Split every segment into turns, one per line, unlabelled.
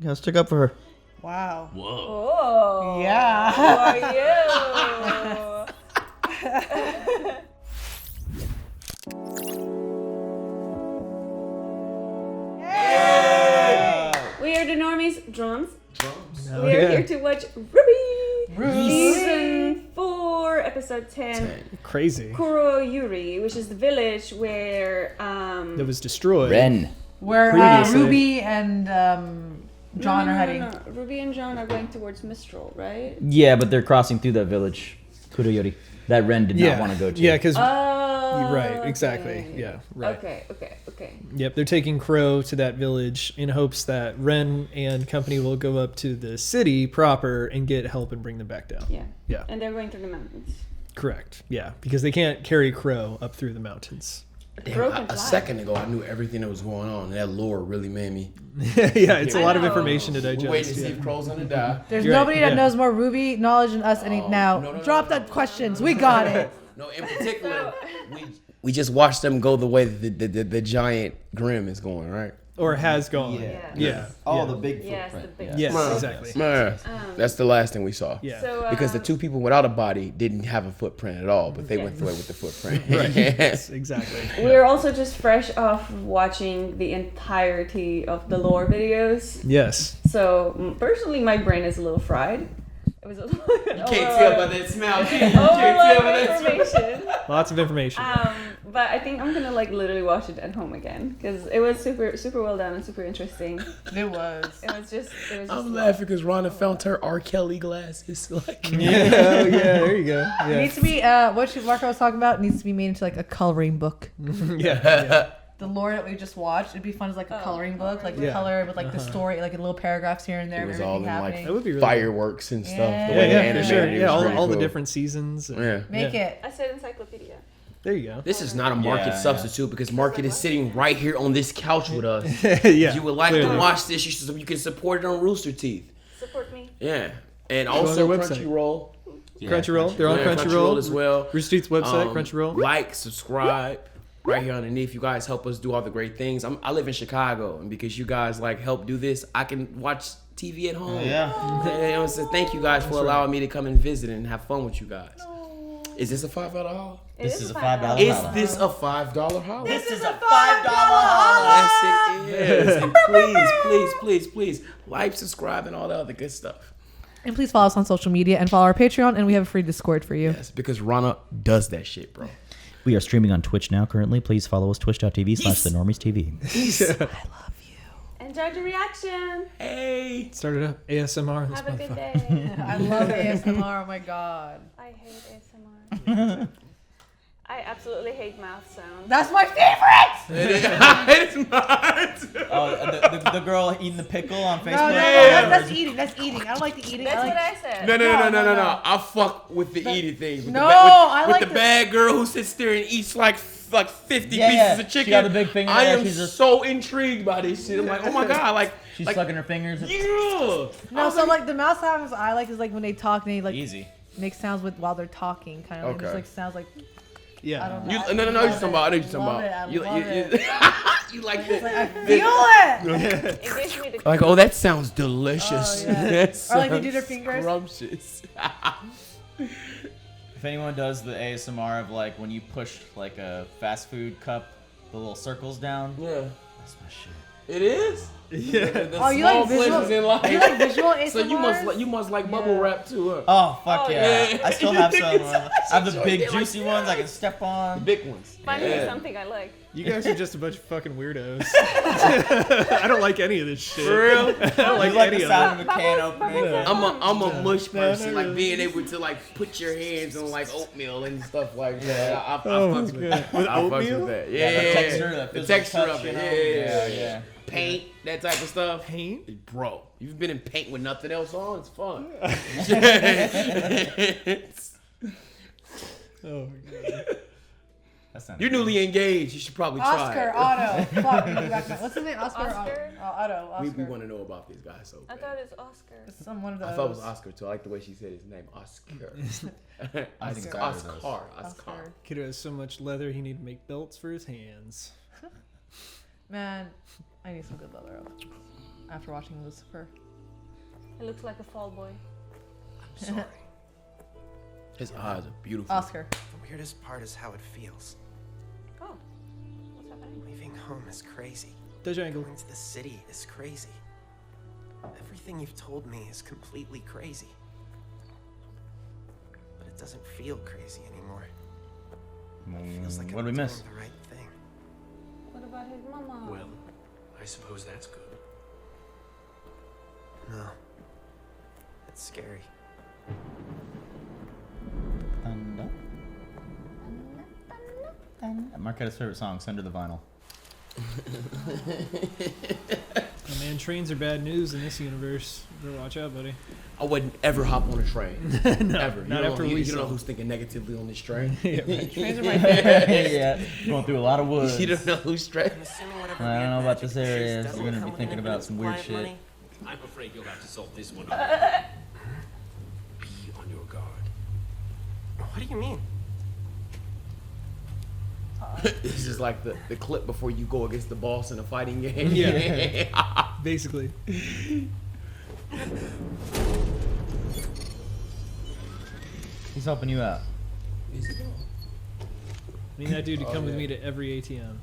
gotta stick up for her.
Wow.
Whoa.
Oh.
Yeah.
Who are you? We are the Normies. Drums.
Oh,
We are
yeah.
here to watch RWBY. Season 4, episode 10.
Crazy.
Kuroyuri, which is the village where
That was destroyed.
Ren.
Where
Previously.
Ruby and John are heading.
No. Ruby and John are going towards Mistral, right?
Yeah, but they're crossing through that village. Kuroyuri. That Ren did not want to go to.
Yeah, because
Oh.
right, exactly.
okay.
Yeah, right.
Okay.
Yep, they're taking Crow to that village in hopes that Ren and company will go up to the city proper and get help and bring them back down.
Yeah.
Yeah,
And they're going through the mountains.
correct. Yeah, because they can't carry Crow up through the mountains.
Damn, a second ago, I knew everything that was going on. That lore really made me.
Yeah, it's a lot of
know.
information to
We're
digest.
waiting to see
yeah.
if Crow's gonna die.
There's
You're right,
nobody that
yeah.
knows more Ruby knowledge than us any now.
no,
Drop that questions. We got it.
No, in particular, we just watched them go the way that the giant Grimm is going, right?
Or has gone.
Yeah.
Yeah.
Oh,
yeah.
the big
Yes,
footprint.
the big
Yes,
Man.
exactly.
Man, that's the last thing we saw.
Yeah.
So,
Because the two people without a body didn't have a footprint at all, but they went through it with the footprint.
Right. Yes, exactly.
We're also just fresh off watching the entirety of the lore videos.
Yes.
So personally, my brain is a little fried. It was a little
You can't tell by that smell. You can't tell
overload
by
of
that smell.
information.
Lots of information.
But I think I'm gonna like literally watch it at home again because it was super well done and super interesting.
It was.
It was just.
I'm laughing because Rhonda found her R. Kelly glasses. Like,
Yeah, there you go.
It
Yeah.
needs to be what Marco was talking about. It needs to be made into like a coloring book.
Yeah.
The lore that we just watched, it'd be fun as like a coloring book, like the
Yeah.
color with like the story, like little paragraphs here and there.
it
of
was
everything
all in
happening.
That would be really
fireworks and stuff.
Yeah.
The
Yeah,
way they
yeah, for
animated
sure.
it was
Yeah,
really
all the
cool.
different seasons.
Yeah.
Make it.
I said encyclopedia.
There you go.
This is not a market
Yeah,
substitute because Market is sitting right here on this couch with us.
Yeah.
If you would like
clearly.
to watch this, you can support it on Rooster Teeth.
Support me.
Yeah. And
on
also
their website.
Crunchyroll.
Crunchyroll. They're on
Yeah,
Crunchyroll
as well.
Rooster Teeth's website, Crunchyroll.
Like, subscribe. Right here underneath, you guys help us do all the great things. I live in Chicago, and because you guys like help do this, I can watch TV at home.
Yeah.
So thank you guys for allowing me to come and visit and have fun with you guys. Is this a $5 holla?
This is a $5
Is
holla.
this a $5 holla?
This is a $5 holla.
Yes, it is. And please, like, subscribe, and all the other good stuff.
And please follow us on social media and follow our Patreon, and we have a free Discord for you.
Yes, because Rana does that shit, bro.
We are streaming on Twitch now currently. Please follow us, twitch.tv/thenormiestv.
I love you.
Enjoy the reaction.
Hey.
Started up ASMR. This
Have a good
motherfucker.
day.
I love ASMR. Oh my god.
I hate ASMR. I absolutely hate mouth sounds.
That's my favorite.
It's not.
Oh, the girl eating the pickle on Facebook.
No, that's eating. That's eating. I don't like the eating.
That's
I
what
like,
I said.
No. I fuck with the eating thing. With
No,
the
I
with
like
the
the-
bad girl who sits there and eats like 50
Yeah,
pieces of
she
chicken.
got a big finger
I
there,
am
she's just-
so intrigued by this shit. I'm like, oh my god, like
She's
like,
sucking her fingers.
yeah.
no, so like the mouth sounds I like is like when they talk and they like
Easy.
make sounds with while they're talking, kind of like
Okay.
just like sounds like I
Yeah.
don't
You,
know.
no, you're talking about. I know you're talking
Love
about.
it, I
You,
love
you,
it.
you like
It's like I
that?
feel it.
It gives me the
Like, oh, that sounds delicious.
Oh, yeah.
That
Or like they do their
sounds
fingers.
Scrumptious.
If anyone does the ASMR of like when you push like a fast food cup, the little circles down,
Yeah,
that's my shit.
it is.
Yeah.
The
Oh, you
small
like visual?
pleasures in life.
You like visual ASMR?
So you must like bubble wrap too, huh?
Oh fuck
Oh,
yeah.
yeah.
I still have some. I have the
Sure,
big
they like
juicy ones I can step
The
on.
big ones.
finally
Yeah.
something I like.
You guys are just a bunch of fucking weirdos. I don't like any of this shit.
For real?
I don't like
You like
any
the
of
sound
it.
of a can opening.
I'm a mush person,
no,
like
no.
being able to like put your hands on like oatmeal and stuff like that. I
Oh,
fucks with
God.
that.
With
I fucks
oatmeal?
with that.
Yeah,
Yeah,
the texture, the
the
physical
texture
touch,
of
you
it.
know?
Yeah.
Yeah.
Paint, that type of stuff.
Paint?
Bro, you've been in paint with nothing else on. It's fun.
Oh, my God.
That sounded
You're newly engaged. You should probably try.
Oscar,
it.
Otto. Fuck, let me back up. What's his name? Oscar?
Oscar?
Otto. Oscar.
We want to know about this guy so
I
bad.
thought it was Oscar.
Some one of those.
I thought it was Oscar too. I like the way she said his name, Oscar.
I think it's
Oscar.
Oscar.
Kid has so much leather, he need to make belts for his hands.
Man, I need some good leather. after watching Lucifer.
It looks like a fall boy.
I'm sorry.
His eyes are beautiful.
Oscar.
The weirdest part is how it feels.
Oh, what's happening?
Leaving home is crazy.
Dodge angle.
Going to the city is crazy. Everything you've told me is completely crazy. But it doesn't feel crazy anymore. It feels like
What
I'm
did we
doing
miss?
the right thing.
What about his mama?
Well, I suppose that's good.
No. It's scary.
Thunder. Marquetta's favorite song, Under the Vinyl.
Oh, man, trains are bad news in this universe. You better watch out, buddy.
I wouldn't ever hop on a train.
No,
Ever.
not
you
after
don't,
we
you don't know
saw.
who's thinking negatively on this train.
Yeah, right.
Trains are my favorite.
Yeah, going through a lot of woods.
You don't know who's straight.
I'm assuming whatever
I don't
weird
know about
magic
this area.
doesn't
You're gonna
come
be
with
thinking
an
about
infinite
some weird
supply of
shit.
money.
I'm afraid you'll have to solve this one. Be on your guard.
What do you mean?
This is like the clip before you go against the boss in a fighting game.
Yeah. Basically.
He's helping you out.
I need that dude to come with me to every ATM.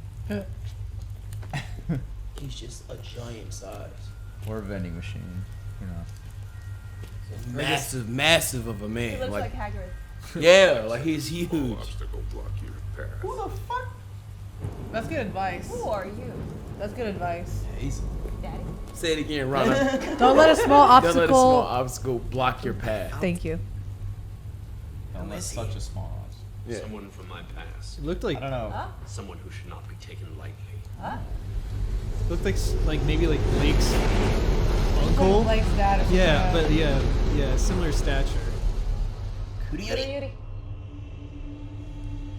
He's just a giant size.
Or a vending machine, you know.
Massive of a
He
man.
looks
Like,
like Hagrid.
yeah, like he's huge.
Obstacle block your path.
Who the fuck?
That's good advice.
Who are you?
That's good advice.
Daddy?
Say it again, Rana.
Don't let a small
Don't let a small
obstacle.
obstacle block your path.
Thank you.
Oh, that's
is he?
such a small odds.
Yeah.
Someone from my past.
It looked like
I don't know.
Someone who should not be taken lightly.
looked like maybe like Blake's uncle.
Like dad or something.
Yeah, but yeah, similar stature.
Kuroyuri.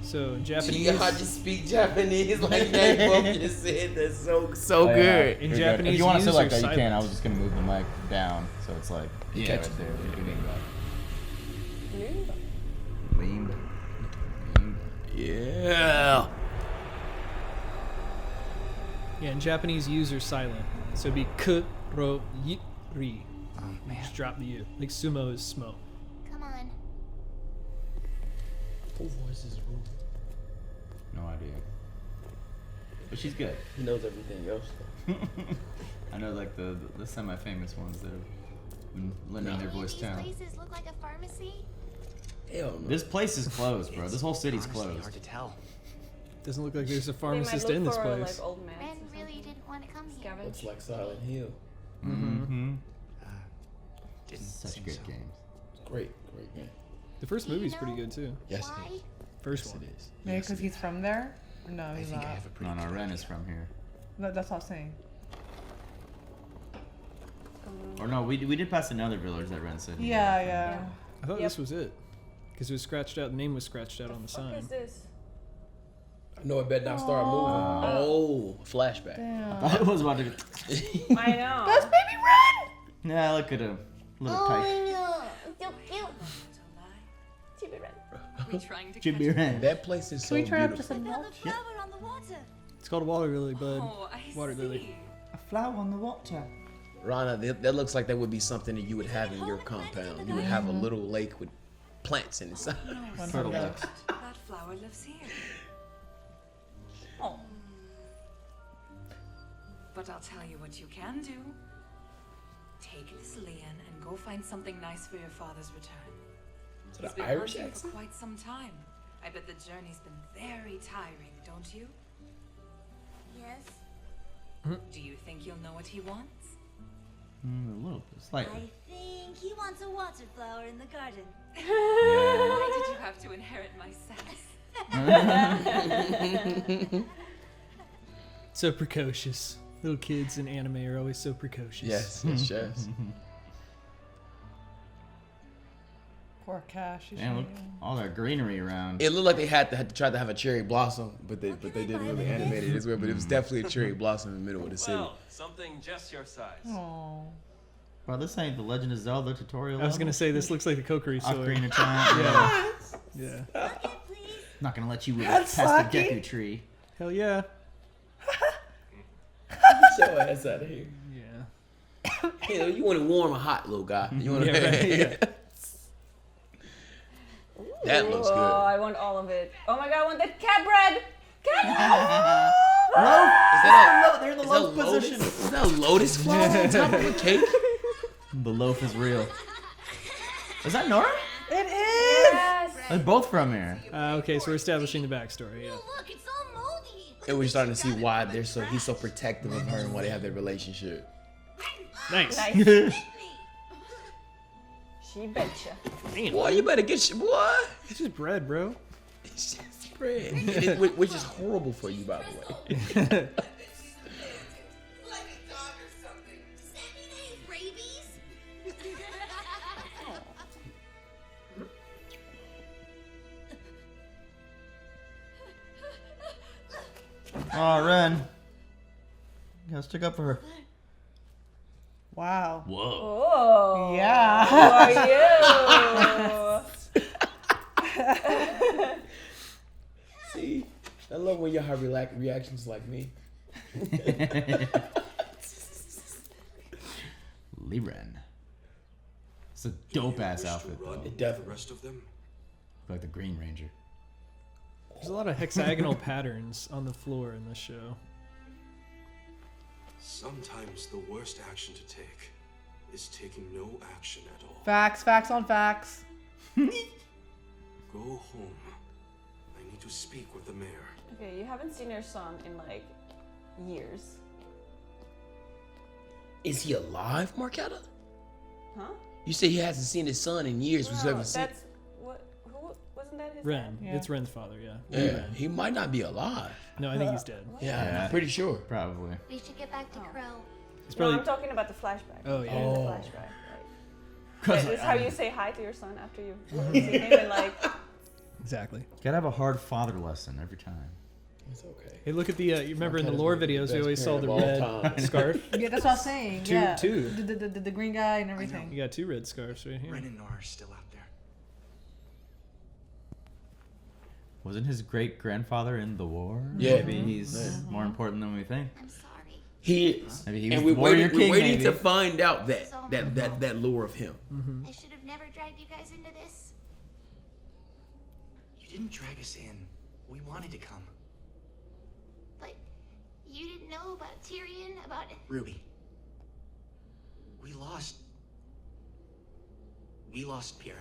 So in
Gee,
Japanese,
I just speak Japanese like that. Both just said that's so
Yeah,
good.
In
you're
Japanese,
If you want to
use
sit like
are
that, you can. I
silent.
was just gonna move the mic down, so it's like
Yeah,
right
catch it.
there.
Blue.
Lean.
Yeah.
Yeah, in Japanese, U's are silent. So it'd be Kuroyuri.
Oh man.
Just drop the U. Like sumo is smo.
Come on.
Who voices Rue?
No idea. But she's good.
He knows everything else.
I know like the semi-famous ones that have been lending their
Any of
voice
these
talent.
places look like a pharmacy?
Hell no.
This place is closed, bro. This whole city's
Honestly,
closed.
hard to tell.
Doesn't look like there's a
They might
pharmacist
look
in this
for,
place.
like old man.
Ren really didn't want to come here.
Scavenge.
Looks like Silent Hill.
Mm-hmm.
Didn't
Such
seem
good
so.
game's.
Great game.
The first
Do you
movie's pretty
know
good too.
Yes,
Why?
it is.
First
Yes,
one.
it is.
Maybe
Yes,
because
it
he's
is.
from there? No,
I
he's
think I
not.
have a pretty
No,
good
Ren is
idea.
from here.
That's what I'm saying.
Or no, we did pass another village that Ren said. he
Yeah,
was
yeah.
I thought
Yep.
this was it. Because it was scratched out. The name was scratched out on the
What
sign.
is this?
No, it better not start moving. Oh, flashback.
from. I
Damn.
thought it was about to.
I know.
That's baby Ren!
Yeah, look at him. Little tight.
no. So cute.
Chibi Red.
We trying to
Should
catch
be
a-
Ren.
That place is
Can
so
we try up
beautiful.
just a
Found
notch?
the flower on the water.
It's called a water lily, bud.
Oh, I
Water
see.
lily.
A flower on the water.
Rana, that looks like that would be something that you would have in your compound. You would have a little lake with plants inside.
Turtle ducks.
That flower lives here.
Oh.
But I'll tell you what you can do. Take this Leon and go find something nice for your father's return.
Is
He's
that
been
an Irish
hunting for
accent?
quite some time. I bet the journey's been very tiring, don't you?
Yes.
Do you think you'll know what he wants?
A little bit, slightly.
I think he wants a water flower in the garden.
Why did you have to inherit my sass?
So precocious. Little kids in anime are always so precocious.
Yes, yes, yes.
Poor Cash. he's
Man, look,
really-
all that greenery around.
It looked like they had to try to have a cherry blossom, but they didn't really animate it as well. But it was definitely a cherry blossom in the middle of the city.
Well, something just your size.
Aw.
Bro, this ain't the Legend of Zelda tutorial.
I was gonna say this looks like the Kokiri
Ocarina
sword.
of Time.
Yeah. Yeah.
Bucket, please.
Not gonna let you
That's
past the
sucky.
Deku tree.
Hell yeah.
Get your ass out of here.
Yeah.
Hell, you want it warm or hot, little guy? You want That looks
Oh,
good.
I want all of it. Oh my god, I want that cat bread. Cat
They're in the
Is
loaf
that
position.
Is that a lotus flower on top of a cake?
The loaf is real. Is that Nora?
It is.
Yes.
They're both from here.
Okay, so we're establishing the backstory. Yeah.
Look, it's all moldy.
And we're starting to see why he's so protective of her and why they have their relationship.
Nice.
Nice. She betcha.
Boy, you better get your boy.
It's just bread, bro.
It's just bread, which is horrible for you, by the way.
Like a dog or something. Does that mean I have rabies?
Oh, Ren. You gotta stick up for her.
Wow.
Whoa.
Oh.
Yeah.
Who are you?
See, I love when y'all have reactions like me.
Lee Ren. It's a dope ass outfit though.
It definitely.
The rest of them?
Like the Green Ranger.
There's a lot of hexagonal patterns on the floor in this show.
Sometimes the worst action to take is taking no action at all.
Facts on facts.
Go home. I need to speak with the mayor.
Okay, you haven't seen your son in like years.
Is he alive, Marketta?
Huh?
You say he hasn't seen his son in years. We
No,
haven't seen.
that's what. Who wasn't that his
Ren.
dad?
Yeah.
It's Ren's father, yeah.
Yeah,
Ren.
he might not be alive.
No, I think he's dead.
Yeah,
Yeah.
I'm pretty sure.
Probably.
We should get back to Crow.
It's
No,
probably.
I'm talking about the flashback.
Oh, yeah.
The
Oh.
flashback. Right. That is how you say hi to your son after you've seen him and like.
Exactly.
Gotta have a hard father lesson every time.
It's okay.
Hey, look at the. You remember in the
Marketta's
lore
one of the
videos, we
best
always saw the
parent of all
red
time.
scarf.
Yeah, that's what I was saying.
Two-
Yeah.
two.
The green guy and everything.
You got two red scarves right here.
Ren and Nora are still out there.
Wasn't his great grandfather in the war?
Yeah.
Maybe he's more important than we think.
I'm sorry.
He is.
Maybe he was
And
the warrior
we're
king,
waiting
maybe.
to find out that lore of him.
I should have never dragged you guys into this.
You didn't drag us in. We wanted to come.
But you didn't know about Tyrion, about...
Ruby. We lost Pyrrha.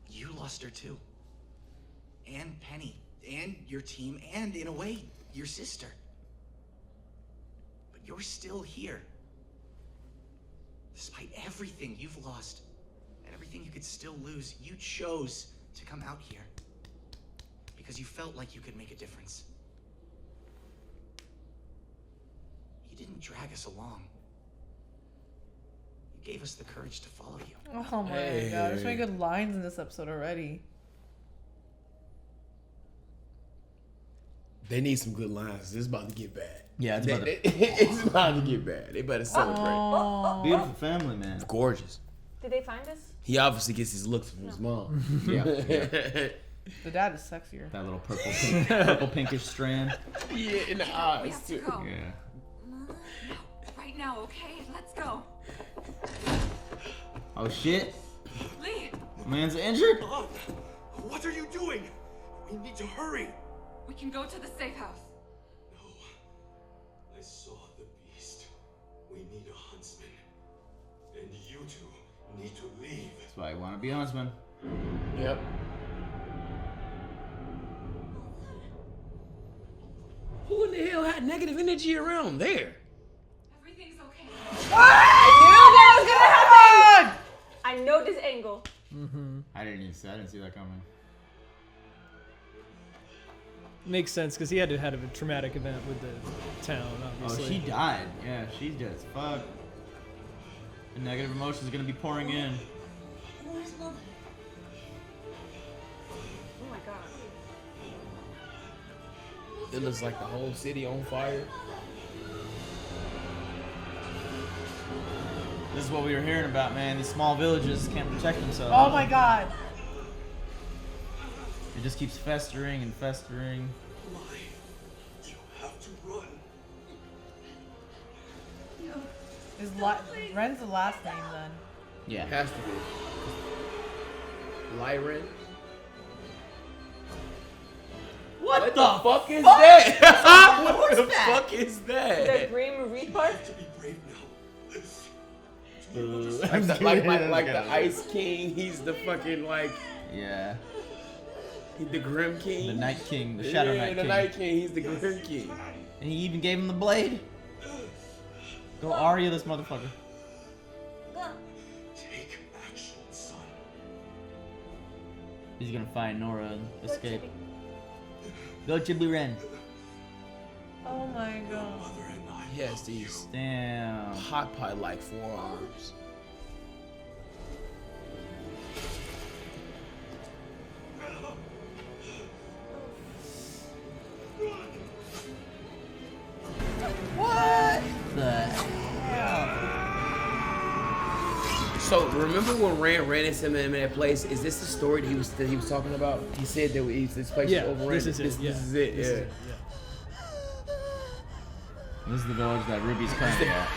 You lost her too. And Penny. And your team. And, in a way, your sister. But you're still here. Despite everything you've lost, and everything you could still lose, you chose to come out here. Because you felt like you could make a difference. You didn't drag us along. You gave us the courage to follow you.
Oh my god, there's so many good lines in this episode already.
They need some good lines. This is about to get bad.
Yeah, it's about to...
It's about to get bad. They better celebrate.
Oh.
Beautiful family, man.
Gorgeous.
Did they find us?
He obviously gets his looks from his mom.
Yeah.
The dad is sexier.
That little purple pinkish strand.
Yeah, in the
We
eyes
have to
too.
go.
Yeah.
Right now, okay? Let's go.
Oh shit.
Lee,
Man's injured?
What are you doing? We need to hurry.
we can go to the safe house.
No. I saw the beast. We need a huntsman. And you two need to leave.
That's why I want to be huntsman.
Yep. Who in the hell had negative energy around there?
Everything's okay.
I know this angle.
I didn't see that coming.
Makes sense because he had to have a traumatic event with the town,
Oh,
obviously.
she died. Yeah, she's dead as fuck. The negative emotions are gonna be pouring in.
Where's Mother?
Oh my god.
It looks like the whole city on fire.
This is what we were hearing about, man. These small villages can't protect themselves.
Oh my god.
It just keeps festering and festering.
Why? You have to run.
Is Ren's the last name then?
Yeah.
Has to be. Lyran. What the fuck is that? What the fuck is
The
that?
Grimm report?
To be brave now.
Like the Ice King, he's the fucking like
Yeah.
the Grimm King.
The Night King, the Shadow Night
the
King.
Night King, he's the Grimm King.
And he even gave him the blade. Go Arya this motherfucker.
Take action, son.
He's gonna find Nora and escape. Go Chibi Ren.
Oh my god.
Mother and I
He has
love
these
Damn.
hot pie like forearms.
What the hell?
So remember when Rand ran into him in that place? Is this the story that he was talking about? He said that this place
Yeah,
was overran.
this is it.
This is it.
This
Yeah.
is it,
This is the village that Ruby's currently at.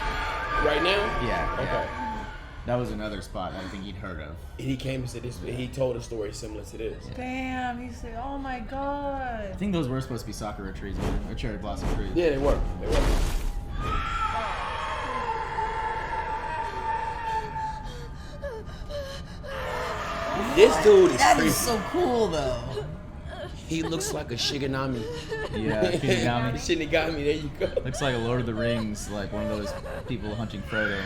Right now?
Yeah.
Okay.
Yeah. That was another spot I don't think he'd heard of.
And he came and said this. He told a story similar to this.
Damn, he said, oh my
I
god.
think those were supposed to be sakura trees, man, or cherry blossom trees.
Yeah, they were. They were. This dude is
That
creepy.
is so cool, though.
He looks like a Shiganami.
Yeah, Kinigami.
Shinigami, there you go.
Looks like a Lord of the Rings, like one of those people hunting Frodo.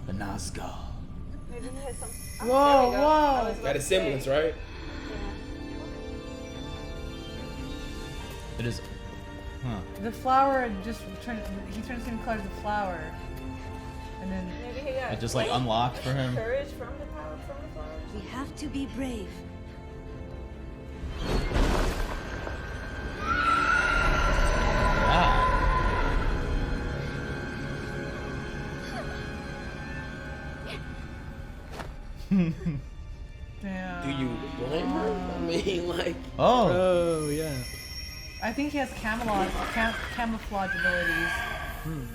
The Nazgul.
Maybe he has some.
Whoa,
There we go. I was
whoa.
Got a semblance, right?
It is. Huh.
The flower just turned, he turned the same color as the flower. And then,
Maybe he got
It just like unlocked for him.
courage from the power from the flowers.
We have to be brave.
damn.
Do you blame her? I mean, like.
Oh.
Oh yeah.
I think he has camouflage abilities.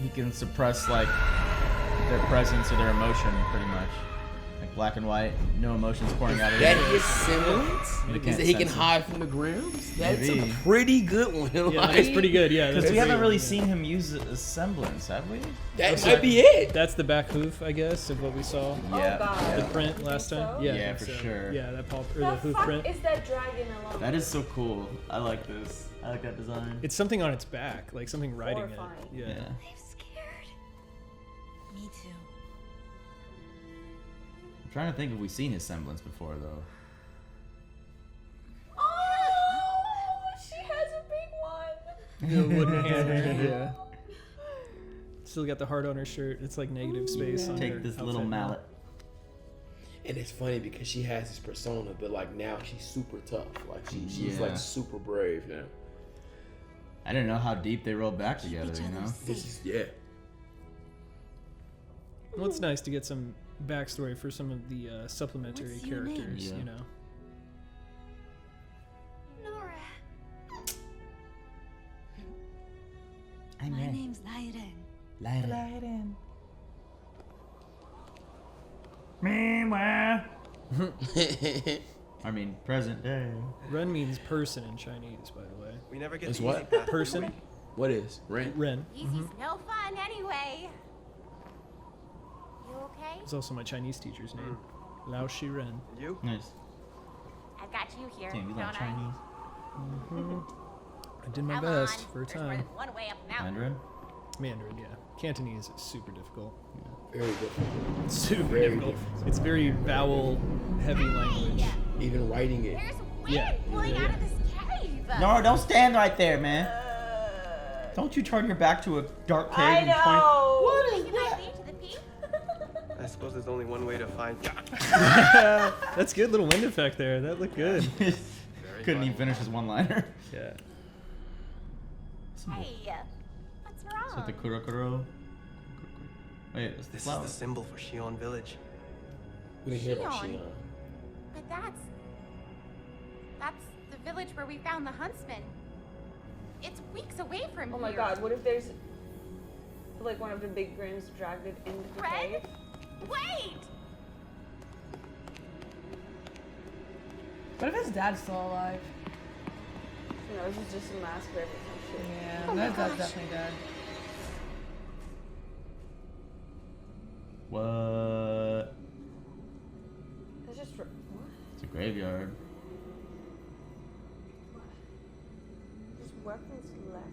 He can suppress like their presence or their emotion, pretty much. Like black and white, no emotions pouring out of
That
it.
is semblance?
They
Is
can't
that he can
sense it.
hide from the Grims? That's
Maybe.
a pretty good one.
Yeah,
Like,
that's pretty good. Yeah,
Because
that's
we haven't
pretty
really
good.
seen him use a semblance, have we?
that might be it.
That's the back hoof, I guess, of what we saw.
Yeah.
God.
The print last
Think
time.
so?
Yeah, I
Yeah,
think
for
so.
sure.
Yeah, that paw or
The
the hoof
fuck
print.
is that dragon alone?
That is so cool. I like this. I like that design.
It's something on its back, like something riding
Horrifying.
it. Yeah.
Yeah.
I'm scared. Me too.
I'm trying to think if we've seen his semblance before, though.
Oh, she has a big one.
The wooden hand. Yeah. Still got the heart on her shirt. It's like negative space on her
Take this little
outfit now.
mallet.
And it's funny because she has this persona, but like now she's super tough. Like she's
Yeah.
like super brave now.
I didn't know how deep they rolled back together,
each
you
other
know?
safe.
This is
Well, it's nice to get some backstory for some of the supplementary
What's your name?
characters,
Yeah.
you know.
Nora.
I'm
My
Ren.
name's Lyren.
Lyra. Meanwhile. I mean, present day.
Ren means person in Chinese, by the way.
We never get
It's
the
what?
easy path, do
Person?
we?
What is? Rent?
Ren.
Easy's no fun anyway. You okay?
It's also my Chinese teacher's name. Lao Shi Ren.
And you?
Nice.
I've got you here,
Damn, you
don't
like Chinese.
I did my
Come
best
on.
for a
There's more
time.
than one way up the mountain.
Mandarin?
Mandarin, yeah. Cantonese is super difficult.
Very different.
Super
Very
difficult.
difficult.
It's very vowel heavy language.
Even writing it.
There's wind
Yeah.
blowing out of this cave.
No, don't stand right there, man. Don't you turn your back to a dark cave
I
and point.
know.
What is that? Lead to the peak?
I suppose there's only one way to find.
That's good little wind effect there. That looked good.
Couldn't even finish his one-liner.
Yeah.
Hey, what's wrong?
Is that the Kurokuro? Wait, it's the
This is
flower.
the symbol for Shion Village.
We didn't hear about
Shion.
Shion.
But that's the village where we found the huntsman. It's weeks away from
Oh
here.
my god, what if there's like one of the big Grimms dragged it into the cave.
Wait!
What if his dad's still alive?
No, this is just a mask grip or some shit.
Yeah,
Oh my
that's
gosh.
definitely dead.
What?
It's just what?
It's a graveyard.
Just weapons left.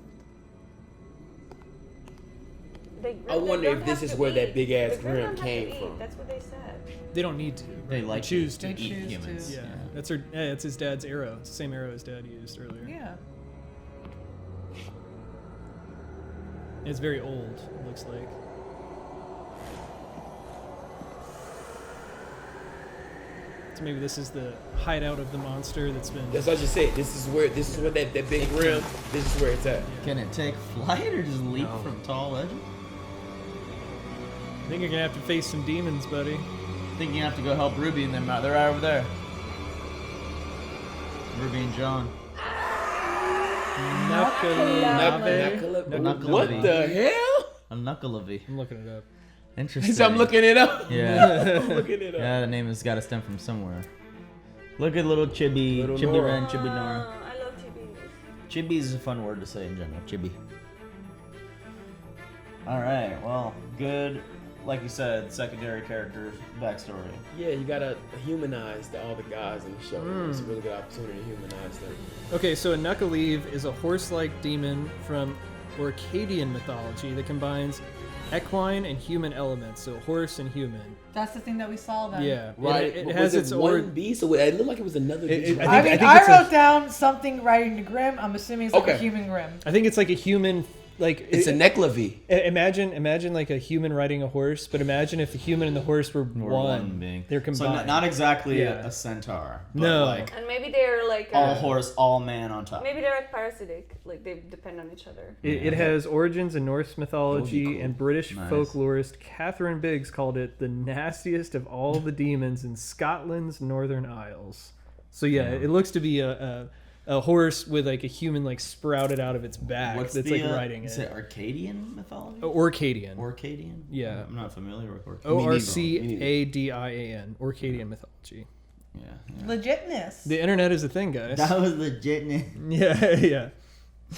They,
I wonder
don't
if this
have
is
to
where that
eat.
big ass
The
Grimm
don't have to
came
eat.
from.
That's what they said.
They don't need to.
They
right?
like
choose
to
to.
eat
choose
humans.
to.
Yeah, that's her. Yeah, it's his dad's arrow. It's the same arrow his dad used earlier.
Yeah.
It's very old. It looks like. So maybe this is the hideout of the monster that's been.
That's what I just said. This is where that big Grimm. This is where it's at.
Can it take flight or just leap from tall ledges?
I think you're gonna have to face some demons, buddy.
I think you have to go help Ruby and them out. They're right over there. Ruby and John.
Nuckelavee.
What the hell?
A Nuckelavee.
I'm looking it up.
Interesting.
So I'm looking it up.
Yeah.
I'm looking it up.
Yeah, the name has got to stem from somewhere. Look at little Chibi.
Little
Chibi
Nora.
Ren, Chibi Nora.
I love chibis.
Chibi is a fun word to say in general. Chibi. Alright, well, good, like you said, secondary characters, backstory.
Yeah, you gotta humanize all the guys in the show. It's a really good opportunity to humanize them.
Okay, so a Nuckelavee is a horse-like demon from Orcadian mythology that combines equine and human elements, so horse and human.
That's the thing that we saw then.
Yeah,
Right.
It
But
has
was
its
one beast, so it looked like it was another beast.
I
I
think
I
it's
wrote down something writing to Grimm. I'm assuming it's like
Okay.
a human Grimm.
I think it's like a human, like
It's a Nuckelavee.
Imagine like a human riding a horse, but imagine if the human and the horse were one
being.
They're
So
combined.
not exactly
Yeah.
a centaur. But
No.
like
And maybe they're like
all horse, all man on top.
Maybe they're like parasitic, like they depend on each other.
It has origins in Norse mythology,
cool.
and British
Nice.
folklorist Catherine Biggs called it the nastiest of all the demons in Scotland's Northern Isles. So yeah, it looks to be a horse with like a human like sprouted out of its back
What's
that's
the,
like riding
is
it.
it Arcadian mythology?
Orcadian.
Orcadian?
Yeah.
I'm not familiar with Orcadian.
Orcadian. Orcadian mythology.
Yeah.
Legitness.
The internet is a thing, guys.
That was legit.
Yeah.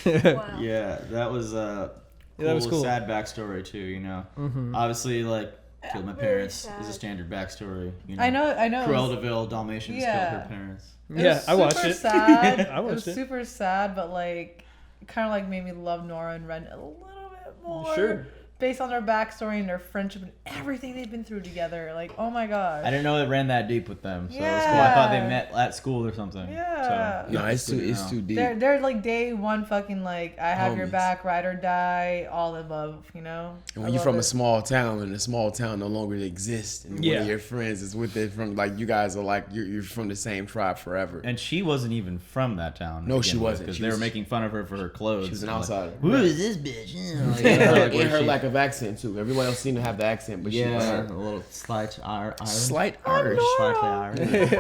Wow.
Yeah, that was cool,
that was cool.
sad backstory too. You know, obviously like killed my
Very
parents is a
sad.
standard backstory. You know?
I know.
Cruella de Vil, Dalmatians
Yeah.
killed her parents.
Yeah, I watched
super
it.
Sad.
I watched
it was
it.
super sad, but like, kind of like made me love Nora and Ren a little bit more.
Sure.
Based on their backstory and their friendship and everything they've been through together. Like, oh my gosh.
I didn't know it ran that deep with them, so it was cool. I thought they
Yeah.
met at school or something.
Yeah.
So,
No, it's
good to
it's
know.
too deep.
They're like day one fucking like I have your
Homies.
back, ride or die, all above, you know.
And
I
when you're
love
from a
it.
small town and the small town no longer exists, and one
Yeah.
of your friends is with it from like you guys are like you're from the same tribe forever.
And she wasn't even from that town.
No, she wasn't.
because
She
they were
was-
making fun of her for her clothes.
She was an
Like,
outsider.
Who is this bitch? You know, like,
And her,
like,
and
where's
her
she-
lack of accent too. Everybody else seemed to have the accent, but she
Yeah,
was
a little slight Irish.
slight Irish,
Slightly Irish.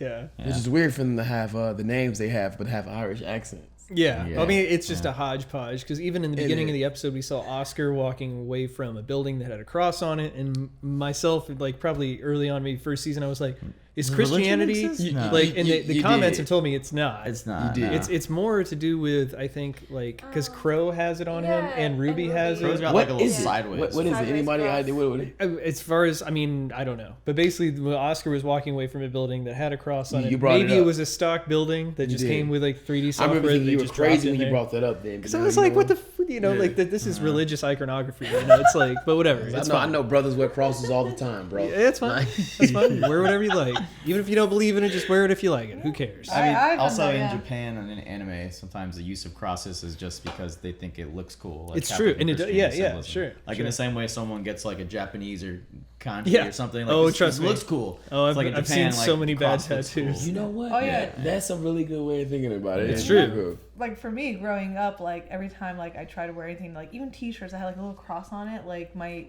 Yeah.
which is weird for them to have the names they have, but have Irish accents.
Yeah.
Yeah.
I mean, it's just a hodgepodge because even in the
It
beginning
is.
of the episode, we saw Oscar walking away from a building that had a cross on it, and myself, like probably early on, maybe first season, I was like, "Is
Religion
Christianity
exists? No.
like?" And the
You
comments
did.
have told me it's not.
It's not.
You did.
no.
It's more to do with I think like because Crow has it on him
Yeah,
and Ruby
and
has
Crow's
it.
got
What
like a little
is it?
sideways.
What is it?
Sideways
Anybody
cross.
idea what it is?
As far as I mean, I don't know, but basically, when Oscar was walking away from a building that had a cross on it.
You brought it
Maybe it
up.
was a stock building that
You
just
did.
came with like 3D
I
software.
remember
that
thinking
they
you were
just dropped
crazy
in
when you
there.
brought that up. Then, but
So I
now
was
you
like,
know
what the, you know,
Yeah.
like this is religious iconography. You know, it's like, but whatever. It's
I
fine.
know brothers wear crosses all the time, bro.
Yeah, it's fine. That's fine. Wear whatever you like. Even if you don't believe in it, just wear it if you like it. Who cares?
I mean,
I've done
also
that,
in
yeah.
Japan and in anime, sometimes the use of crosses is just because they think it looks cool. Like
It's
Catholic
true, and it
Christian
yeah,
symbolism.
sure,
Like
sure.
in the same way, someone gets like a Japanese or kanji
Yeah.
or something. Like,
Oh,
this
trust me.
looks cool.
Oh,
It's like in
I've
Japan,
seen so
like,
many
the
bad
cross looks
tattoos.
cool.
You know what?
Oh, yeah.
That's a really good way of thinking about it.
It's
It's
true.
Good.
Like for me, growing up, like every time like I try to wear anything, like even T-shirts, I had like a little cross on it. Like my,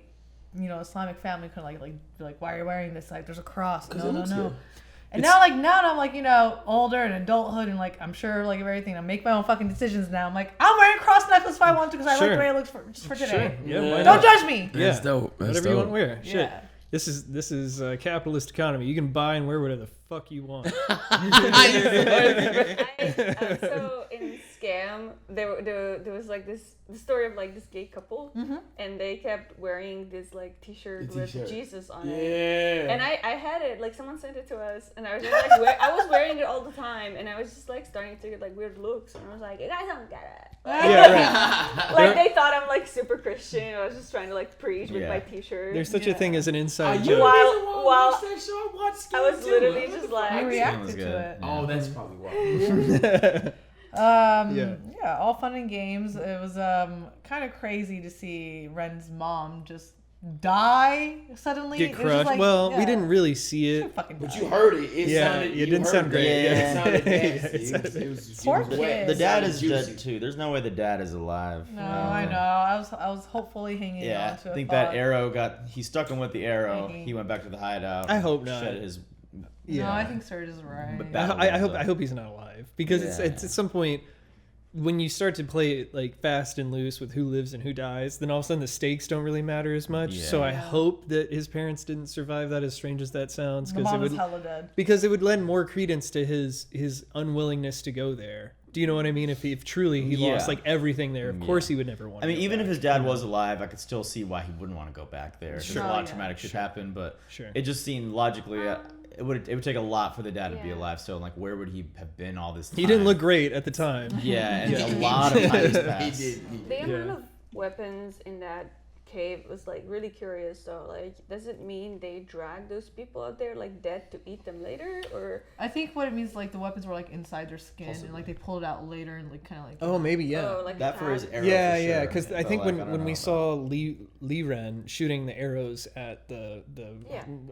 Islamic family could like be like, why are you wearing this? Like there's a cross.
'Cause
No,
it
no,
looks
no.
good.
And now I'm like, you know, older and adulthood and like, I'm sure like everything. I make my own fucking decisions now. I'm like, I'm wearing a cross necklace if I want to because I like the way it looks for today.
Sure. Yeah,
Don't judge me.
That's dope. That's
whatever
dope.
you want to wear. Shit.
Yeah.
This is a capitalist economy. You can buy and wear whatever the fuck you want.
So in Scam, there was like the story of like this gay couple, and they kept wearing this like t-shirt with Jesus on it. And I had it, like someone sent it to us, and I was just like, I was wearing it all the time, and I was just like starting to get like weird looks, and I was like, you guys don't get it. Like they thought I'm like super Christian. I was just trying to like preach with my t-shirt.
There's such a thing as an inside joke.
While
I
was literally just like
I reacted to it.
Oh, that's probably why.
Yeah, all fun and games. It was kind of crazy to see Ren's mom just die suddenly.
Get
It was just
crushed.
like,
Well, we didn't really see it.
But you heard it. It sounded.
It didn't sound great.
It sounded
Yeah.
nasty. It was
Poor
wet.
kid.
The dad is
juicy.
dead too. There's no way the dad is alive.
No, I know. I was hopefully hanging
Yeah,
on to
I
a
think
thought.
that arrow he stuck him with the arrow.
Mhm.
He went back to the hideout.
I hope not.
Shed his.
No, I think Serge is right.
But
I hope he's not alive because it's at some point when you start to play it like fast and loose with who lives and who dies, then all of a sudden the stakes don't really matter as much.
Yeah.
So I hope that his parents didn't survive that, as strange as that sounds,
The mom is hella dead.
because it would lend more credence to his unwillingness to go there. Do you know what I mean? If truly he lost like everything there, of course he would never want to.
I mean,
go
even
back.
if his dad was alive, I could still see why he wouldn't want to go back there.
Sure.
A lot of
yeah.
traumatic shit happened, but
Sure.
it just seemed logically it would take a lot for the dad to be alive. So like, where would he have been all this time?
He didn't look great at the time.
Yeah, and a lot of time has passed.
The amount of weapons in that cave was like really curious. So like, does it mean they drag those people out there like dead to eat them later, or?
I think what it means like the weapons were like inside their skin and like they pulled it out later and like kind of like.
Oh, maybe
Oh, like
That for his arrow.
Yeah,
for
yeah,
sure.
because I
But,
think
like,
when
don't
we
know
saw Lee Ren shooting the arrows at the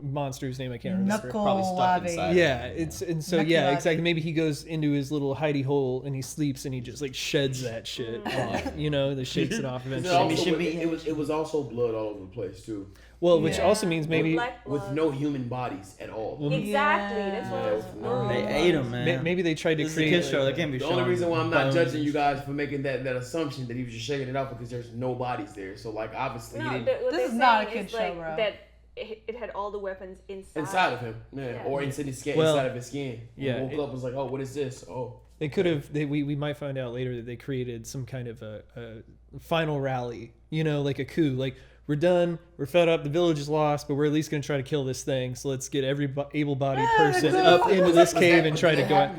monster's name, I can't remember.
Probably stuck
Nuckelavee.
inside.
Yeah, it's so
Nuckelavee.
exactly. Maybe he goes into his little hidey hole and he sleeps and he just like sheds that shit off, that shakes it off eventually.
It was also blood all over the place too.
Well, which also means maybe
with no human bodies at all.
Exactly. That's what I was
They ate him, man.
maybe they tried to
This is a
create
kid's show. They can't be
The
showing
only reason why I'm not
bones.
judging you guys for making that assumption that he was just shaking it off because there's no bodies there. So like obviously he didn't
what
This
they're
is not a
saying
kid's
is,
show,
like,
bro.
That it had all the weapons
inside of him, or inside his skin, inside of his skin.
Yeah,
Woke up and was like, oh, what is this? Oh.
they could have. We might find out later that they created some kind of a final rally. Like a coup. Like, we're done. We're fed up. The village is lost, but we're at least going to try to kill this thing. So let's get every able-bodied person up into this cave and try to go out.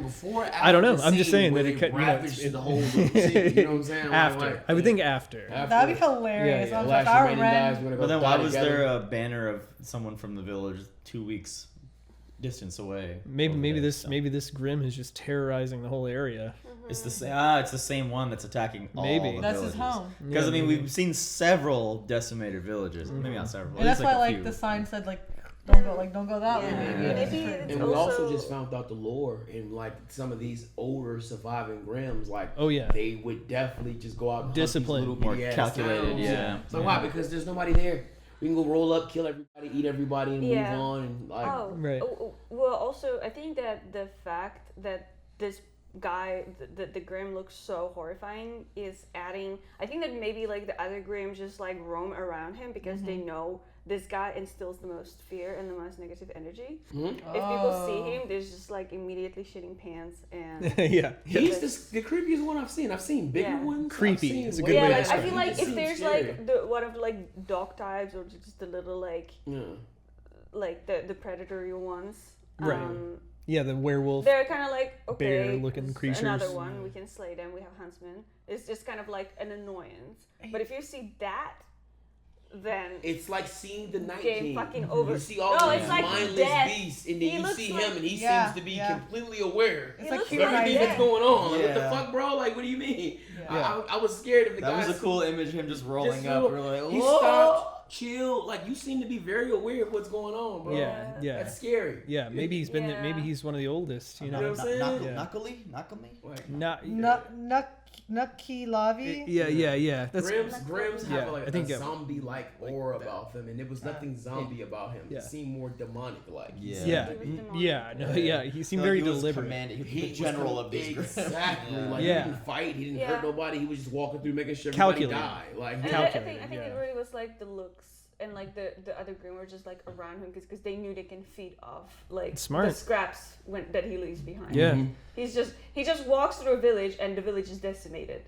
I don't know. I'm just saying that it could.
The whole city, you know what I'm saying?
After, I would think after.
That'd be hilarious.
Yeah,
I'm
The
like,
last
I
remaining guys
ran.
were gonna
But
go
then
die
why was
together.
there a banner of someone from the village 2 weeks distance away?
Maybe this Grimm is just terrorizing the whole area.
It's the same. It's the same one that's attacking all
Maybe.
the
That's
villages.
his home.
Because I mean, we've seen several decimated villages. Maybe not several.
And that's
at least,
why
a
like
few.
the sign said like don't go that way.
Maybe it's
And we also just found out the lore and like some of these older surviving Grimms, like they would definitely just go out and
Discipline,
hunt these
more
little
calculated,
towns.
yeah.
So why? Because there's nobody there. We can go roll up, kill everybody, eat everybody, and move on. And like,
Right.
Well, also I think that the fact that this guy, the Grimm looks so horrifying is adding. I think that maybe like the other Grimm just like roam around him because they know this guy instills the most fear and the most negative energy. If people see him, they're just like immediately shitting pants and
he's the creepiest one I've seen. I've seen bigger ones.
Creepy is a good
yeah,
way to
like
describe
I feel
it.
like if there's like the one of like dog types or just the little like the predatory ones,
Right. Yeah, the werewolf.
They're kind of like, okay,
bear-looking creatures.
Another one, we can slay them. We have huntsmen. It's just kind of like an annoyance. But if you see that, then
it's like seeing the Night
game
King.
fucking over.
You see all these
like
mindless
death.
beasts, and then you
looks
see
like,
him, and he seems to be completely aware
It's
of
like
everything that's going on. Like, what the
Yeah.
fuck, bro? Like, what do you mean?
Yeah.
I was scared of the
That
guy.
was a cool image. Him just rolling up.
look,
We're like,
he
whoa.
stopped, chill. Like, you seem to be very aware of what's going on, bro.
Yeah.
That's scary.
Yeah, maybe he's been. Maybe he's one of the oldest. You know.
You know what I'm saying?
Nuckelavee?
Not.
Nuckelavee.
Yeah. That's
Grimm's have like
I think
a zombie-like aura about them, and there was nothing zombie about him.
Yeah.
He seemed more demonic-like.
He seemed very deliberate.
He was the general of these groups.
Exactly. Like, he didn't fight. He didn't hurt nobody. He was just walking through, making sure everybody died. Like,
and I think it really was like the looks. And like the other Grimm were just like around him because they knew they can feed off like the scraps that he leaves behind.
Yeah,
he just walks through a village and the village is decimated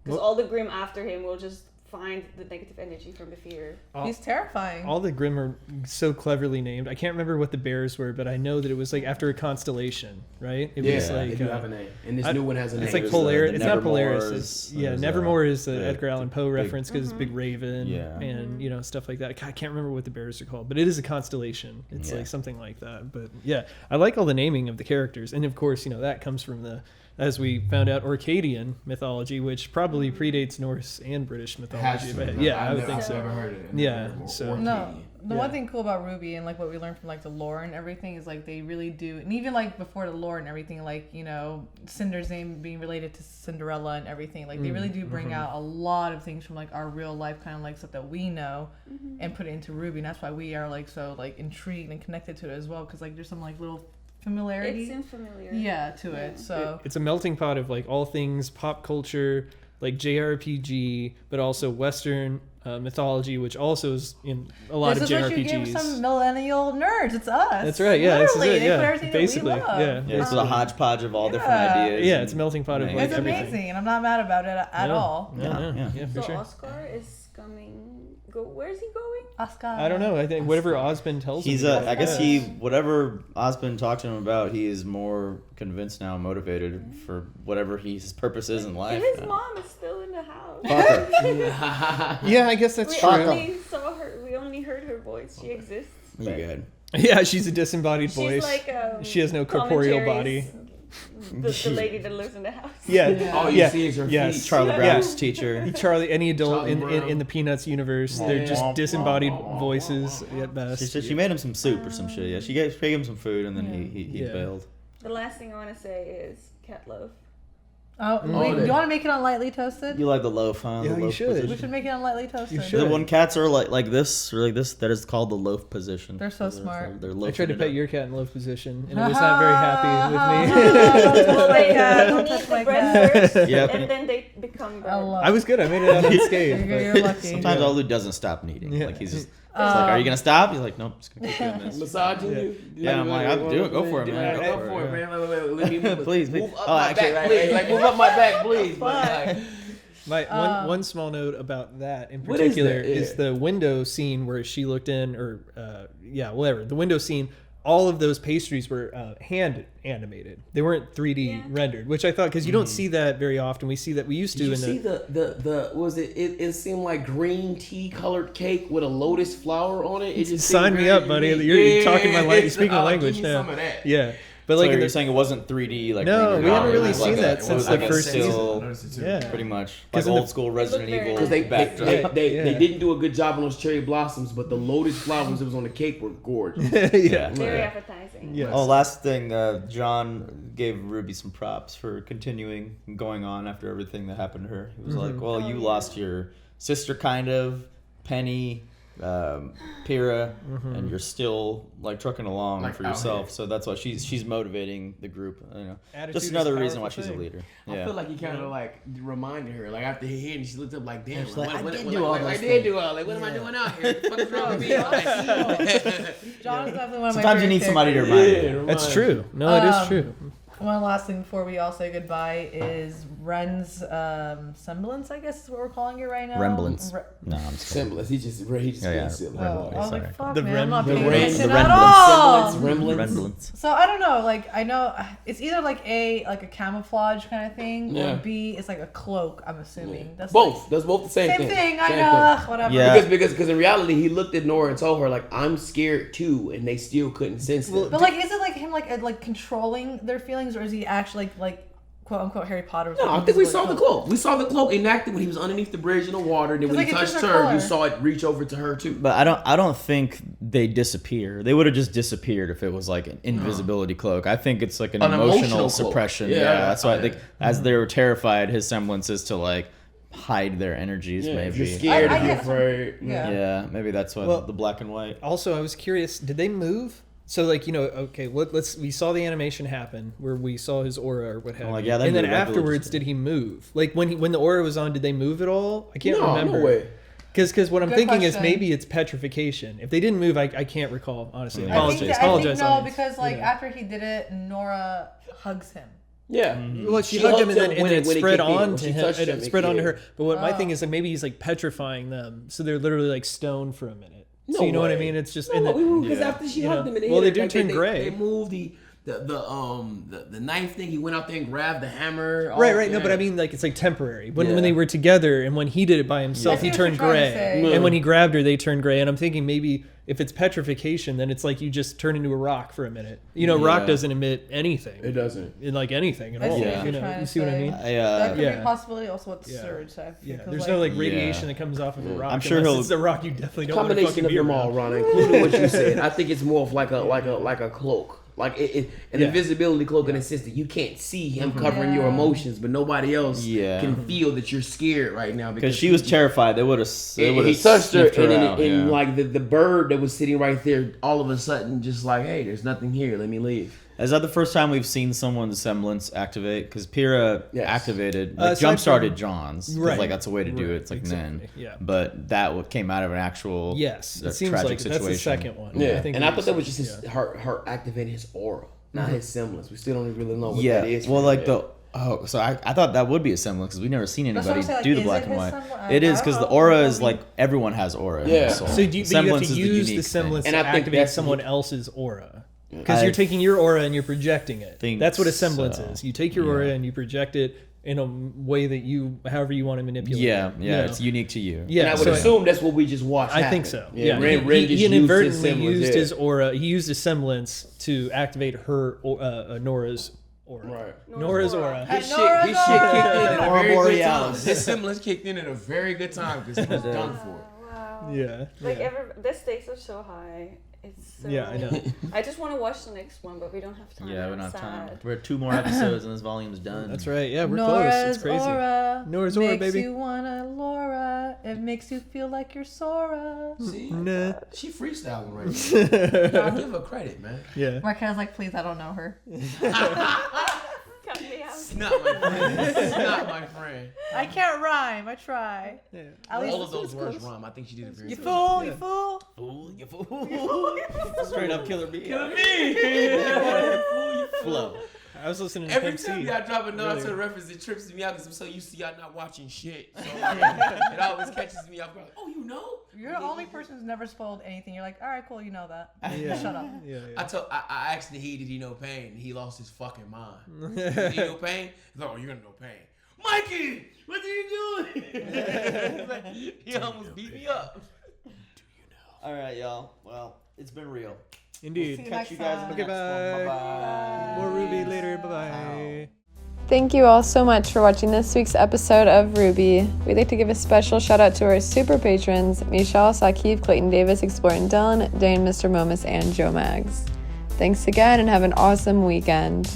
because all the Grimm after him will just find the negative energy from the fear.
He's terrifying.
All the Grimm are so cleverly named. I can't remember what the bears were, but I know that it was like after a constellation, right? It was like
they do have a name, and this new one has a name.
It's like Polaris. It's not Polaris. Nevermore is the Edgar Allan Poe reference because it's Big Raven, and stuff like that. I can't remember what the bears are called, but it is a constellation. It's like something like that. But yeah, I like all the naming of the characters, and of course, that comes from the, as we found out, Orcadian mythology, which probably predates Norse and British mythology. But I would think so.
I've never heard it.
The one thing cool about RWBY and like what we learned from like the lore and everything is like they really do, and even like before the lore and everything, like Cinder's name being related to Cinderella and everything, like they really do bring out a lot of things from like our real life kind of like stuff that we know and put it into RWBY, and that's why we are like so like intrigued and connected to it as well, because like there's some like little familiarity.
It seems familiar.
Yeah, to it. So
it's a melting pot of like all things pop culture, like JRPG, but also Western mythology, which also is in a lot of JRPGs. This is what you give some
millennial nerds. It's us.
That's right. Yeah,
literally,
this is it.
they put everything
basically,
that we love.
It's a hodgepodge of all different ideas.
Yeah, it's a melting pot of like
it's
everything.
amazing, and I'm not mad about it at all.
Yeah, for
So
sure.
Oscar is coming. Where is he going?
Oscar.
I don't know. I think whatever Osmond tells him.
I guess whatever Osmond talked to him about, he is more convinced now, motivated for whatever his purpose is in life.
His mom is still in the house.
Yeah, I guess that's true.
We only heard her voice. She exists.
You good?
Yeah, she's a disembodied voice.
Like,
she has no corporeal body.
The lady that lives in the house.
All you see is her feet.
Charlie Brown's teacher.
Charlie, any adult in the Peanuts universe, they're just disembodied voices at best.
She made him some soup or some shit. Yeah, she gave him some food and then he bailed.
The last thing I want to say is cat love.
Oh, wait, do you want to make it on lightly toasted?
You like the loaf, huh?
Yeah, you should.
Position.
We should make it on lightly toasted.
You should.
When cats are like this or like this, that is called the loaf position.
They're so smart.
They're
I tried to pet your cat in loaf position, and it was not very happy with me.
Don't touch my cat.
And then they become bird.
I was good. I made it out unscathed.
You're lucky.
Sometimes Olu doesn't stop kneading. Yeah. Like he's just. It's like, are you gonna stop? He's like, nope, just gonna keep doing this.
Massaging you?
Yeah, I'm like, I'll do it. Go for it, man.
Go for it, man. Let me move.
Please.
Move up my back, please. Like, move up my back, please.
One small note about that in particular is the window scene where she looked in, or the window scene. All of those pastries were hand animated. They weren't 3D rendered, which I thought, because you don't see that very often. We see that we used to.
Did you see the was it? It seemed like green tea colored cake with a lotus flower on it. It just
sign me up, buddy. You're talking my language. You're speaking my language now.
Some of that.
Yeah.
But like you're saying, it wasn't 3D. Like
no, we haven't really seen that since the
like
first
season.
Yeah,
pretty much. Like old school Resident Evil.
Because they didn't do a good job on those cherry blossoms, but the lotus flowers that was on the cake were gorgeous.
Very appetizing.
Yes.
Oh, last thing, John gave RWBY some props for continuing going on after everything that happened to her. He was like, "Well, you lost your sister, kind of, Penny." Pyrrha, and you're still like trucking along like for yourself, so that's why she's motivating the group. Just another reason why she's a leader.
I feel like he kind of like reminded her, like after he hit, and she looked up like, "Damn,
I did do all this. What
am I doing out here? What is wrong with me?"
John's definitely one of my
Sometimes you need somebody to remind you.
That's true. No, it is true.
One last thing before we all say goodbye is Ren's Semblance, I guess is what we're calling it right now.
Remblance. No, I'm just
Semblance. He just being silly.
I was like, fuck,
The
man, I'm not
the
paying
Rem-
attention
the
at all.
Remblance.
So I don't know, like I know it's either like a camouflage kind of thing, or B it's like a cloak. I'm assuming that's
both.
Like,
that's both the same thing.
Same thing. I know. Whatever.
Yeah.
Because in reality, he looked at Nora and told her like, "I'm scared too," and they still couldn't sense it.
But like, is it like him like controlling their feelings, or is he actually like quote unquote Harry Potter.
No, I think we saw the cloak. We saw the cloak enacted when he was underneath the bridge in the water. And then when he touched her, you saw it reach over to her too.
But I don't think they disappear. They would have just disappeared if it was like an invisibility cloak. I think it's like an emotional suppression. Yeah, that's why I think as they were terrified, his semblance is to like hide their energies. Maybe
if you're scared, if you're afraid.
Yeah, maybe that's why the black and white.
Also, I was curious. Did they move? So like, you know, okay, we saw the animation happen where we saw his aura or what have you. And then afterwards, did he move? Like when the aura was on, did they move at all? I can't remember.
No way.
Because what I'm thinking is maybe it's petrification. If they didn't move, I can't recall, honestly. Apologize.
No, because like after he did it, Nora hugs him.
Yeah.
Well, she hugged him and then it spread on to him. It spread on to her. But what my thing is like maybe he's like petrifying them, so they're literally like stoned for a minute. So you know what I mean? It's just
because after she hugged him,
they do turn gray.
They moved the knife thing. He went out there and grabbed the hammer.
Right. No, but I mean like it's like temporary. When they were together and when he did it by himself, he turned gray. And when he grabbed her, they turned gray. And I'm thinking maybe if it's petrification, then it's like you just turn into a rock for a minute. You know, rock doesn't emit anything.
It doesn't.
In like anything at all. You know, you see what I mean?
That could be a possibility also with the surge.
There's no like radiation that comes off of a rock.
I'm sure
it's a rock you definitely don't want to fucking be
around. Combination of them all, Ron, including what you said. I think it's more of like a cloak. Like an invisibility cloak in a sense that you can't see him covering your emotions, but nobody else can feel that you're scared right now because
she was terrified. They would have. He
touched her, and like the bird that was sitting right there, all of a sudden, just like, hey, there's nothing here. Let me leave.
Is that the first time we've seen someone's semblance activate? Because Pyrrha activated, jump started John's. Right. Like that's a way to do it. It's like then. Yeah. But that came out of an actual
it seems like
situation.
That's the second one.
Yeah. I thought that was just her activating his aura, not his semblance. We still don't really know what that is.
Well, like so I thought that would be a semblance because we've never seen anybody do the black and white. It is because the aura is like everyone has aura.
Yeah. So you have to use the semblance to activate someone else's aura. Because you're taking your aura and you're projecting it. That's what a semblance is. You take your aura and you project it in a way that however you want to manipulate it.
Yeah, it's unique to you.
Yeah, and I would assume that's what we just watched happen.
I think so.
Yeah,
he inadvertently used his aura. He used his semblance to activate her Nora's aura.
Right.
Nora's aura.
His shit kicked in at a very good time. His semblance kicked in at a very good time because he was done for.
Wow.
Yeah.
Like the stakes are so high. It's so
I know.
I just want to watch the next one, but we don't have time.
Yeah, we don't have time. We're at 2 more episodes and this volume's done.
That's right. Yeah, we're
Nora's
close. It's crazy.
Aura
Nora's aura, baby.
Makes you wanna Laura. It makes you feel like you're Sora.
See, she freestyling right now. Give her credit, man.
Yeah.
Marquez like, please, I don't know her.
Cut me out.
It's not my friend. It's not my friend.
I can't rhyme. I try.
Yeah.
All of those words rhyme. I think she did it very
You
good.
fool! You fool!
Fool, you fool. Straight up Killer Bee.
Killer Bee. Fool, you
flow.
I was listening to
Every
MC.
time y'all drop a nonsense reference, it trips me out because I'm so used to y'all not watching shit. So it always catches me off. Like, oh, you know?
You're the only person who's never spoiled anything. You're like, all right, cool, you know that.
Yeah.
Shut up.
Yeah.
I asked Naheed, did he know Pain? And he lost his fucking mind. Did he know Pain? He's like, oh, you're gonna know Pain. Mikey, what are you doing? He almost beat me up.
Do you know? All right, y'all. Well, it's been real.
Indeed.
We'll catch you guys in the next one. Bye-bye.
More RWBY later. Bye-bye.
Thank you all so much for watching this week's episode of RWBY. We'd like to give a special shout out to our super patrons, Michelle, Sakif, Clayton Davis, Exploring Dylan, Dane, Mr. Momus, and Joe Mags. Thanks again and have an awesome weekend.